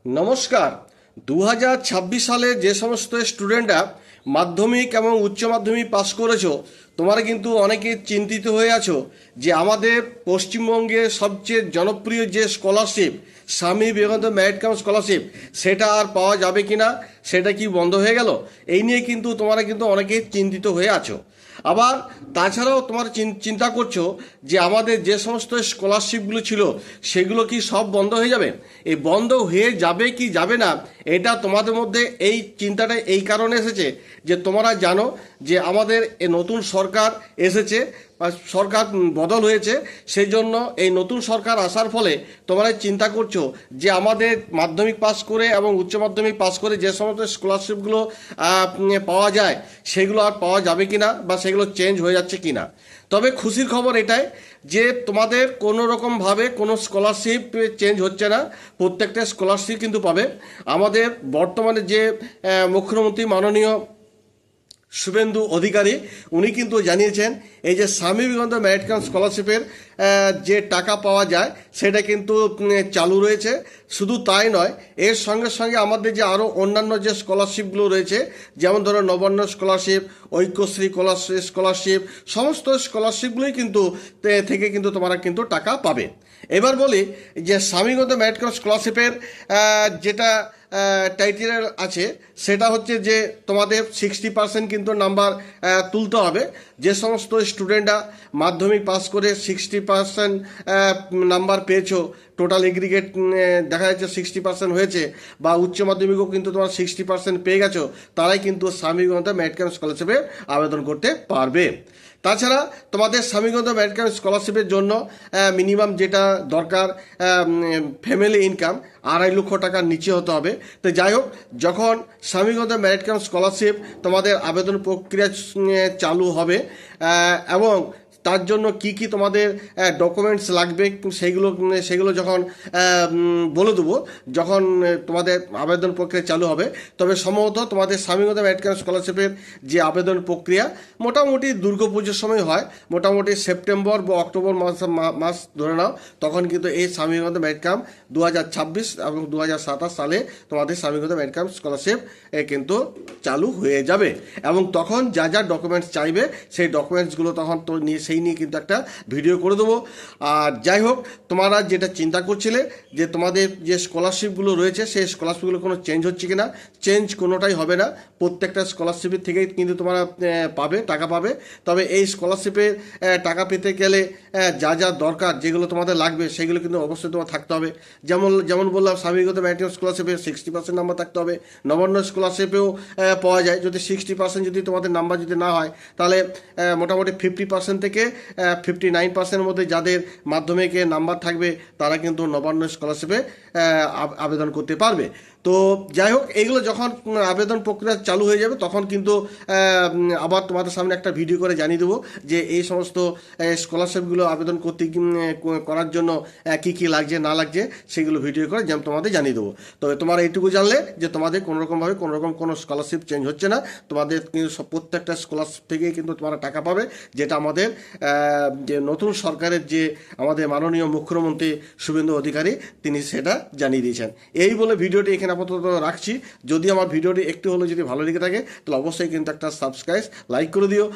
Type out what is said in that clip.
নমস্কার। 2026 সালে যে সমস্ত স্টুডেন্টরা মাধ্যমিক এবং উচ্চ মাধ্যমিক পাস করেছো, তোমরা কিন্তু অনেকে চিন্তিত হয়ে আছো যে আমাদের পশ্চিমবঙ্গের সবচেয়ে জনপ্রিয় যে scholarship Swami Vivekananda merit cum scholarship, সেটা আর পাওয়া যাবে কিনা, সেটা কি বন্ধ হয়ে গেল, এই নিয়ে কিন্তু তোমরা কিন্তু অনেকে চিন্তিত হয়ে আছো। আবার তাছাড়াও তোমরা চিন্তা করছো যে আমাদের যে সমস্ত স্কলারশিপগুলো ছিল সেগুলো কি সব বন্ধ হয়ে যাবে। এই বন্ধ হয়ে যাবে কি যাবে না, এটা তোমাদের মধ্যে এই চিন্তাটা এই কারণে এসেছে যে তোমরা জানো যে আমাদের এ নতুন সরকার এসেছে, সরকার বদল হয়েছে। সেই জন্য এই নতুন সরকার আসার ফলে তোমরা চিন্তা করছো যে আমাদের মাধ্যমিক পাস করে এবং উচ্চ মাধ্যমিক পাস করে যে সমস্ত স্কলারশিপগুলো পাওয়া যায় সেগুলো আর পাওয়া যাবে কিনা বা সেগুলো চেঞ্জ হয়ে যাচ্ছে কিনা। তবে খুশির খবর এটাই যে তোমাদের কোনো রকমভাবে কোনো স্কলারশিপ চেঞ্জ হচ্ছে না, প্রত্যেকটা স্কলারশিপ কিন্তু পাবে। আমাদের বর্তমানে যে মুখ্যমন্ত্রী মাননীয় শুভেন্দু অধিকারী, উনি কিন্তু জানিয়েছেন এই যে স্বামী বিবেকানন্দ মেরিট কাম স্কলারশিপের যে টাকা পাওয়া যায় সেটা কিন্তু চালু রয়েছে। শুধু তাই নয়, এর সঙ্গে সঙ্গে আমাদের যে আরও অন্যান্য যে স্কলারশিপগুলো রয়েছে, যেমন ধরো নবান্ন স্কলারশিপ, ঐক্যশ্রী স্কলারশিপ, সমস্ত স্কলারশিপগুলোই কিন্তু থেকে কিন্তু তোমরা কিন্তু টাকা পাবে। এবার বলি যে স্বামী বিবেকানন্দ মেরিট কাম স্কলারশিপের যেটা টাইটেল আছে সেটা হচ্ছে যে তোমাদের 60% কিন্তু নাম্বার তুলতে হবে। যে সমস্ত স্টুডেন্টরা মাধ্যমিক পাস করে 60% নাম্বার পেয়েছো, টোটাল এগ্রিগেট দেখা যাচ্ছে 60% হয়েছে, বা উচ্চ মাধ্যমিকও কিন্তু তোমার 60% পেয়ে গেছো, তারাই কিন্তু স্বামী বিবেকানন্দ মেরিট কাম স্কলারশিপে আবেদন করতে পারবে। তাছাড়া তোমাদের স্বামী বিবেকানন্দ মেরিট কাম স্কলারশিপের জন্য মিনিমাম যেটা দরকার, ফ্যামিলি ইনকাম 2.5 লক্ষ টাকার নিচে হতে হবে। তো যাই হোক, যখন Swami Vivekananda merit cum scholarship তোমাদের আবেদন প্রক্রিয়া চালু হবে এবং তার জন্য কি কি তোমাদের ডকুমেন্টস লাগবে সেগুলো যখন বলে দেবো, যখন তোমাদের আবেদন প্রক্রিয়া চালু হবে, তবে সম্ভবত তোমাদের স্বামী বিবেকানন্দ মেরিট কাম স্কলারশিপের যে আবেদন প্রক্রিয়া মোটামুটি দুর্গাপুজোর সময় হয়, মোটামুটি সেপ্টেম্বর বা অক্টোবর মাস ধরে নাও, তখন কিন্তু এই স্বামী বিবেকানন্দ মেরিট কাম 2026 এবং 2027 সালে তোমাদের Swami Vivekananda merit cum scholarship কিন্তু চালু হয়ে যাবে। এবং তখন যা যা ডকুমেন্টস চাইবে সেই ডকুমেন্টসগুলো তখন তো সেই নিয়ে কিন্তু একটা ভিডিও করে দেবো। আর যাই হোক, তোমরা যেটা চিন্তা করছিলে যে তোমাদের যে স্কলারশিপগুলো রয়েছে সেই স্কলারশিপগুলো কোনো চেঞ্জ হচ্ছে কিনা, চেঞ্জ কোনোটাই হবে না। প্রত্যেকটা স্কলারশিপের থেকেই কিন্তু তোমরা পাবে, টাকা পাবে। তবে এই স্কলারশিপের টাকা পেতে গেলে যা যা দরকার, যেগুলো তোমাদের লাগবে সেগুলো কিন্তু অবশ্যই তোমার থাকতে হবে। যেমন বললাম, Swami Vivekananda merit cum স্কলারশিপে 60% number থাকতে হবে। নবান্ন স্কলারশিপেও পাওয়া যায়, যদি 60% যদি তোমাদের নাম্বার যদি না হয়, তাহলে মোটামুটি 50% থেকে 59% মধ্যে যাদের মাধ্যমিকে নাম্বার থাকবে তারা কিন্তু নবান্ন স্কলারশিপে আবেদন করতে পারবে। তো যাই হোক, এইগুলো যখন আবেদন প্রক্রিয়া চালু হয়ে যাবে তখন কিন্তু আবার তোমাদের সামনে একটা ভিডিও করে জানিয়ে দেবো যে এই সমস্ত স্কলারশিপগুলো আবেদন করার জন্য কি কি লাগছে না লাগছে সেগুলো ভিডিও করে তোমাদের জানিয়ে দেবো। তবে তোমরা এইটুকু জানলে যে তোমাদের কোনোরকমভাবে কোনো স্কলারশিপ চেঞ্জ হচ্ছে না, তোমাদের কিন্তু প্রত্যেকটা স্কলারশিপ থেকেই কিন্তু তোমরা টাকা পাবে, যেটা আমাদের যে নতুন সরকারের যে আমাদের মাননীয় মুখ্যমন্ত্রী শুভেন্দু অধিকারী তিনি সেটা জানিয়ে দিয়েছেন। এই বলে ভিডিওটি এখানে আপাতত রাখছি। যদি আমার ভিডিওটি একটু হলেও যদি ভালো লেগে থাকে তাহলে অবশ্যই কিন্তু একটা সাবস্ক্রাইব লাইক করে দিও।